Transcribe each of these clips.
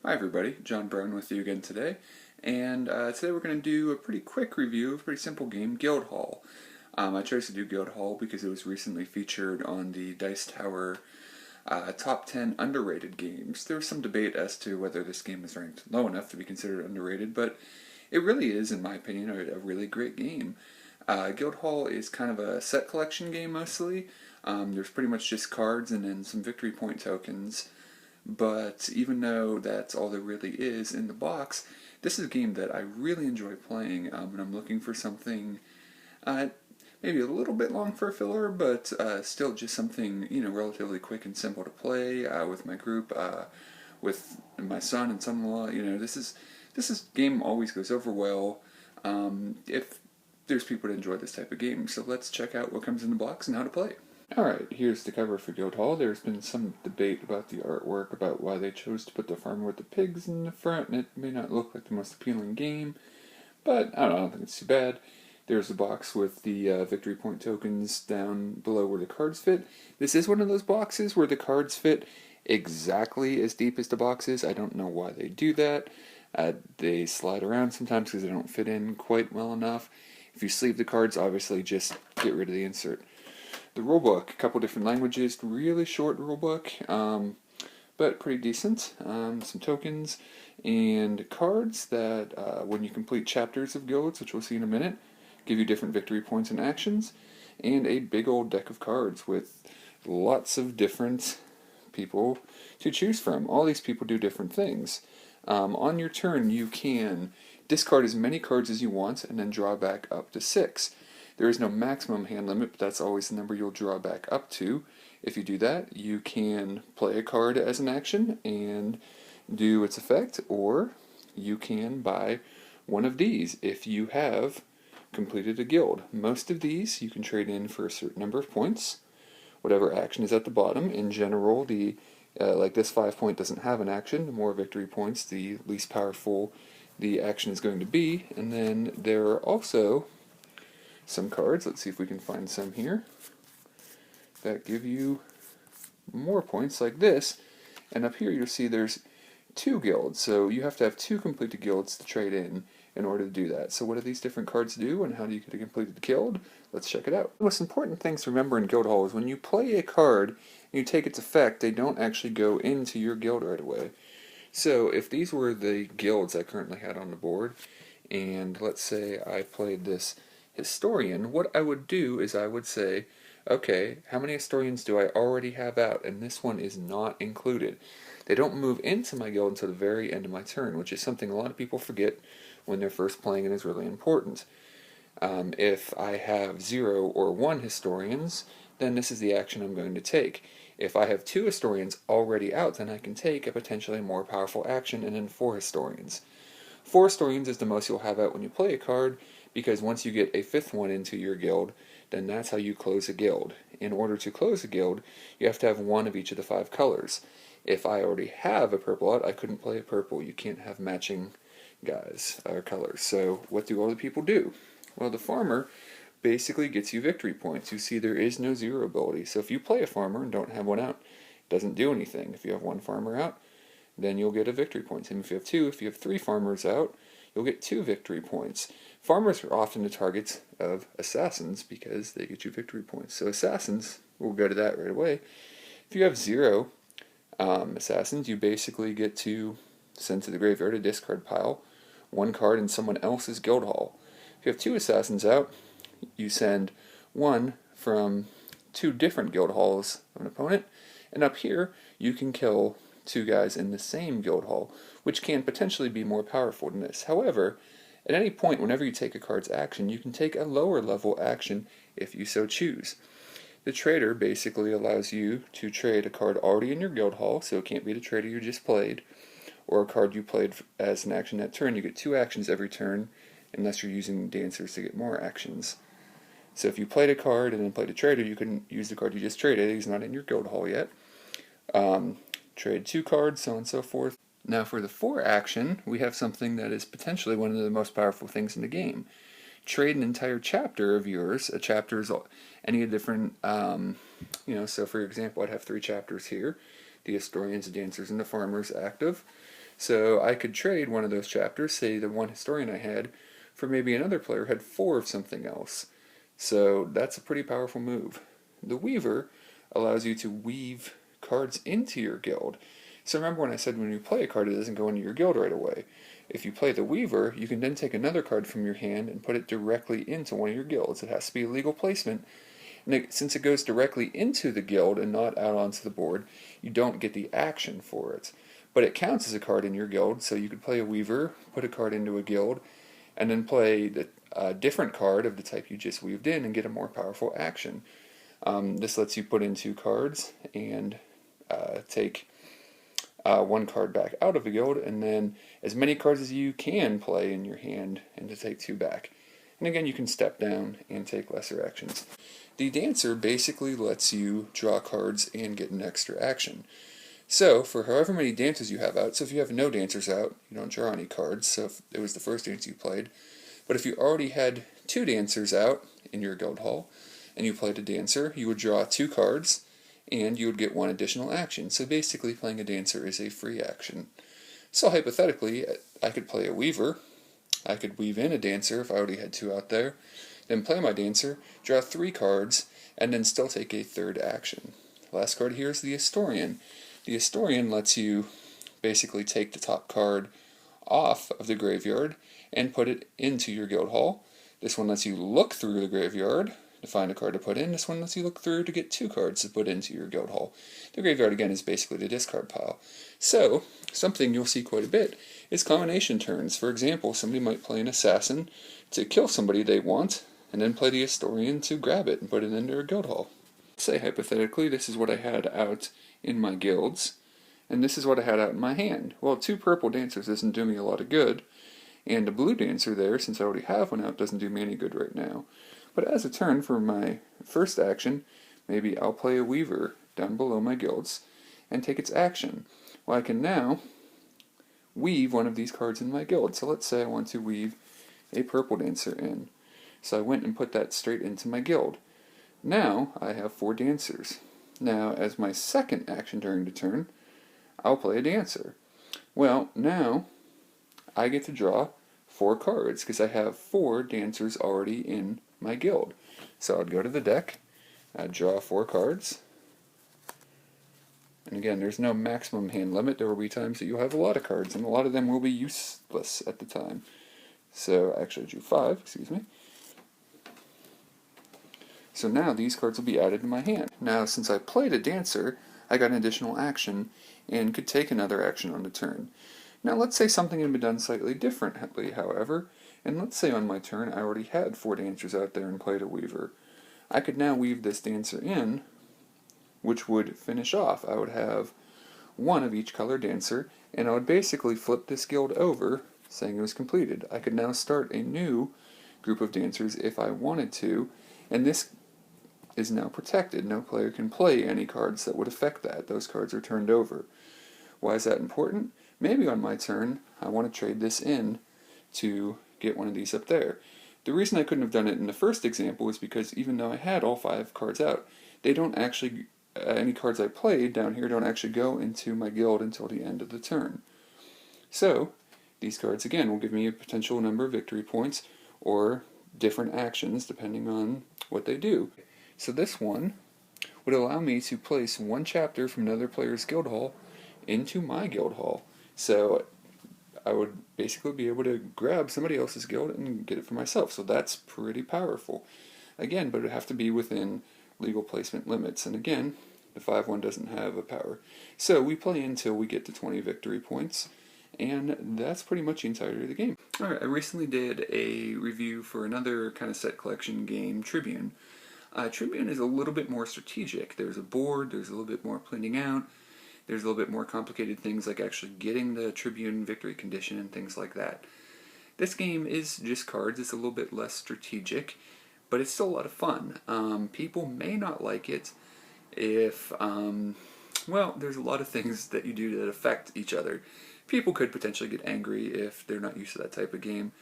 Hi everybody, John Brown with you again today, and today we're going to do a pretty quick review of a pretty simple game, Guildhall. I chose to do Guildhall because it was recently featured on the Dice Tower Top 10 Underrated Games. There was some debate as to whether this game is ranked low enough to be considered underrated, but it really is, in my opinion, a really great game. Guildhall is kind of a set collection game mostly. There's pretty much just cards and then some victory point tokens. But even though that's all there really is in the box, this is a game that I really enjoy playing, and I'm looking for something uh, maybe a little bit long for a filler, but still just something relatively quick and simple to play with my group, with my son and son-in-law. This game always goes over well if there's people that enjoy this type of game. So let's check out what comes in the box and how to play. Alright, here's the cover for Guildhall. There's been some debate about the artwork, about why they chose to put the farmer with the pigs in the front, and it may not look like the most appealing game, but I don't think it's too bad. There's a box with the victory point tokens down below where the cards fit. This is one of those boxes where the cards fit exactly as deep as the box is. I don't know why they do that. They slide around sometimes because they don't fit in quite well enough. If you sleeve the cards, obviously just get rid of the insert. The rulebook, a couple different languages, really short rulebook, but pretty decent. Some tokens and cards that, when you complete chapters of guilds, which we'll see in a minute, give you different victory points and actions, and a big old deck of cards with lots of different people to choose from. All these people do different things. On your turn, you can discard as many cards as you want and then draw back up to 6. There is no maximum hand limit, but that's always the number you'll draw back up to. If you do that, you can play a card as an action and do its effect, or you can buy one of these if you have completed a guild. Most of these you can trade in for a certain number of points, whatever action is at the bottom. In general, like this 5 point doesn't have an action. The more victory points, the least powerful the action is going to be. And then there are also some cards, let's see if we can find some here, that give you more points like this. And up here you'll see there's 2 guilds, so you have to have 2 completed guilds to trade in order to do that. So what do these different cards do, and how do you get a completed guild? Let's check it out. The most important things to remember in Guildhall is when you play a card and you take its effect, they don't actually go into your guild right away. So if these were the guilds I currently had on the board, and let's say I played this historian, what I would do is I would say, okay, how many historians do I already have out? And this one is not included. They don't move into my guild until the very end of my turn, which is something a lot of people forget when they're first playing and is really important. If I have 0 or 1 historians, then this is the action I'm going to take. If I have 2 historians already out, then I can take a potentially more powerful action, and then 4 historians. 4 historians is the most you'll have out when you play a card, because once you get a 5th one into your guild, then that's how you close a guild. In order to close a guild, you have to have 1 of each of the 5 colors. If I already have a purple out, I couldn't play a purple. You can't have matching guys or colors. So what do all the people do? Well, the farmer basically gets you victory points. You see there is no 0 ability. So if you play a farmer and don't have one out, it doesn't do anything. If you have 1 farmer out, then you'll get a victory point. And if you have 2, if you have 3 farmers out, you'll get 2 victory points. Farmers are often the targets of assassins because they get you victory points. So assassins, we'll go to that right away. If you have 0 assassins, you basically get to send to the graveyard a discard pile, 1 card in someone else's Guildhall. If you have 2 assassins out, you send 1 from 2 different Guildhalls of an opponent, and up here you can kill 2 guys in the same Guildhall, which can potentially be more powerful than this. However, at any point, whenever you take a card's action, you can take a lower level action if you so choose. The trader basically allows you to trade a card already in your Guildhall, so it can't be the trader you just played, or a card you played as an action that turn. You get 2 actions every turn, unless you're using dancers to get more actions. So if you played a card and then played a trader, you can use the card you just traded. He's not in your Guildhall yet. Trade 2 cards, so on and so forth. Now for the 4 action, we have something that is potentially one of the most powerful things in the game. Trade an entire chapter of yours. A chapter is any different, so for example, I'd have 3 chapters here. The historians, the dancers, and the farmers active. So I could trade one of those chapters, say the one historian I had, for maybe another player had 4 of something else. So that's a pretty powerful move. The Weaver allows you to weave cards into your guild. So remember when I said when you play a card, it doesn't go into your guild right away. If you play the Weaver, you can then take another card from your hand and put it directly into one of your guilds. It has to be a legal placement. And since it goes directly into the guild and not out onto the board, you don't get the action for it. But it counts as a card in your guild, so you could play a Weaver, put a card into a guild, and then play a different card of the type you just weaved in and get a more powerful action. This lets you put in 2 cards and take 1 card back out of a guild, and then as many cards as you can play in your hand and to take 2 back. And again, you can step down and take lesser actions. The Dancer basically lets you draw cards and get an extra action. So, for however many dancers you have out, so if you have no dancers out, you don't draw any cards, so if it was the first dance you played. But if you already had 2 dancers out in your Guildhall, and you played a dancer, you would draw 2 cards, and you would get 1 additional action. So basically, playing a dancer is a free action. So hypothetically, I could play a Weaver, I could weave in a dancer if I already had 2 out there, then play my dancer, draw 3 cards, and then still take a 3rd action. Last card here is the Historian. The Historian lets you basically take the top card off of the graveyard and put it into your Guildhall. This one lets you look through the graveyard to find a card to put in. This one lets you look through to get 2 cards to put into your Guildhall. The graveyard, again, is basically the discard pile. So, something you'll see quite a bit is combination turns. For example, somebody might play an Assassin to kill somebody they want, and then play the Historian to grab it and put it into their Guildhall. Say, hypothetically, this is what I had out in my guilds, and this is what I had out in my hand. Well, 2 purple dancers doesn't do me a lot of good, and a blue dancer there, since I already have one out, doesn't do me any good right now. But as a turn for my first action, maybe I'll play a Weaver down below my guilds and take its action. Well, I can now weave one of these cards in my guild. So let's say I want to weave a purple dancer in. So I went and put that straight into my guild. Now I have 4 dancers. Now, as my second action during the turn, I'll play a dancer. Well, now I get to draw 4 cards because I have 4 dancers already in my guild. So I'd go to the deck, I'd draw 4 cards, and again, there's no maximum hand limit. There will be times that you'll have a lot of cards, and a lot of them will be useless at the time. So actually I drew 5, excuse me. So now these cards will be added to my hand. Now, since I played a dancer, I got an additional action and could take another action on the turn. Now let's say something had been done slightly differently, however, and let's say on my turn I already had 4 dancers out there and played a Weaver. I could now weave this dancer in, which would finish off. I would have 1 of each color dancer, and I would basically flip this guild over, saying it was completed. I could now start a new group of dancers if I wanted to, and this is now protected. No player can play any cards that would affect that. Those cards are turned over. Why is that important? Maybe on my turn, I want to trade this in to get one of these up there. The reason I couldn't have done it in the first example is because even though I had all 5 cards out, they don't actually, any cards I played down here don't actually go into my guild until the end of the turn. So, these cards again will give me a potential number of victory points or different actions depending on what they do. So this one would allow me to place 1 chapter from another player's Guildhall into my Guildhall. So I would basically be able to grab somebody else's guild and get it for myself. So that's pretty powerful. Again, but it would have to be within legal placement limits. And again, the 5-1 doesn't have a power. So we play until we get to 20 victory points. And that's pretty much the entirety of the game. Alright, I recently did a review for another kind of set collection game, Tribune. Tribune is a little bit more strategic. There's a board, there's a little bit more planning out, there's a little bit more complicated things like actually getting the Tribune victory condition and things like that. This game is just cards, it's a little bit less strategic, but it's still a lot of fun. People may not like it if, well, there's a lot of things that you do that affect each other. People could potentially get angry if they're not used to that type of game.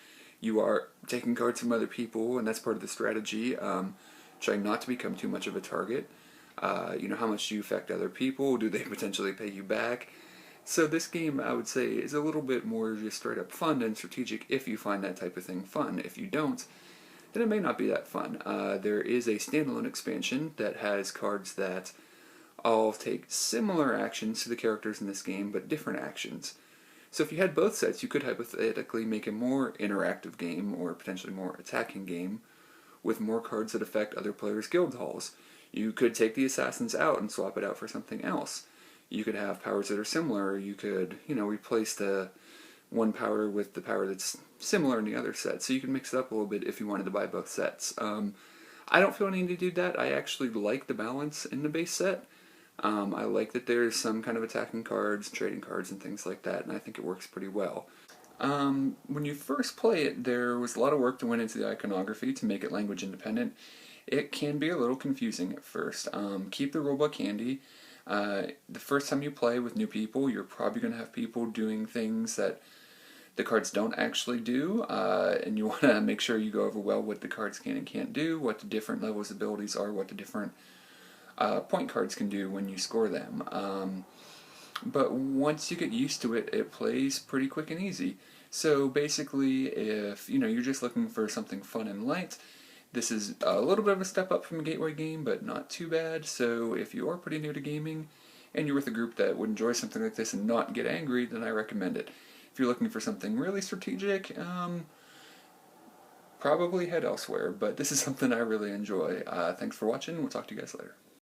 You are taking cards from other people, and that's part of the strategy. Trying not to become too much of a target. You know, how much do you affect other people? Do they potentially pay you back? So this game, I would say, is a little bit more just straight up fun and strategic if you find that type of thing fun. If you don't, then it may not be that fun. There is a standalone expansion that has cards that all take similar actions to the characters in this game, but different actions. So if you had both sets, you could hypothetically make a more interactive game, or potentially more attacking game, with more cards that affect other players' guild halls. You could take the assassins out and swap it out for something else. You could have powers that are similar. You could, replace the one power with the power that's similar in the other set. So you can mix it up a little bit if you wanted to buy both sets. I don't feel any need to do that. I actually like the balance in the base set. I like that there's some kind of attacking cards, trading cards, and things like that, and I think it works pretty well. When you first play it, there was a lot of work that went into the iconography to make it language independent. It can be a little confusing at first. Keep the rulebook handy. The first time you play with new people, you're probably going to have people doing things that the cards don't actually do, and you want to make sure you go over well what the cards can and can't do, what the different levels of abilities are, what the different point cards can do when you score them. But once you get used to it, it plays pretty quick and easy. So basically, if you're just looking for something fun and light, this is a little bit of a step up from a gateway game, but not too bad. So if you are pretty new to gaming, and you're with a group that would enjoy something like this and not get angry, then I recommend it. If you're looking for something really strategic, probably head elsewhere, but this is something I really enjoy. Thanks for watching, we'll talk to you guys later.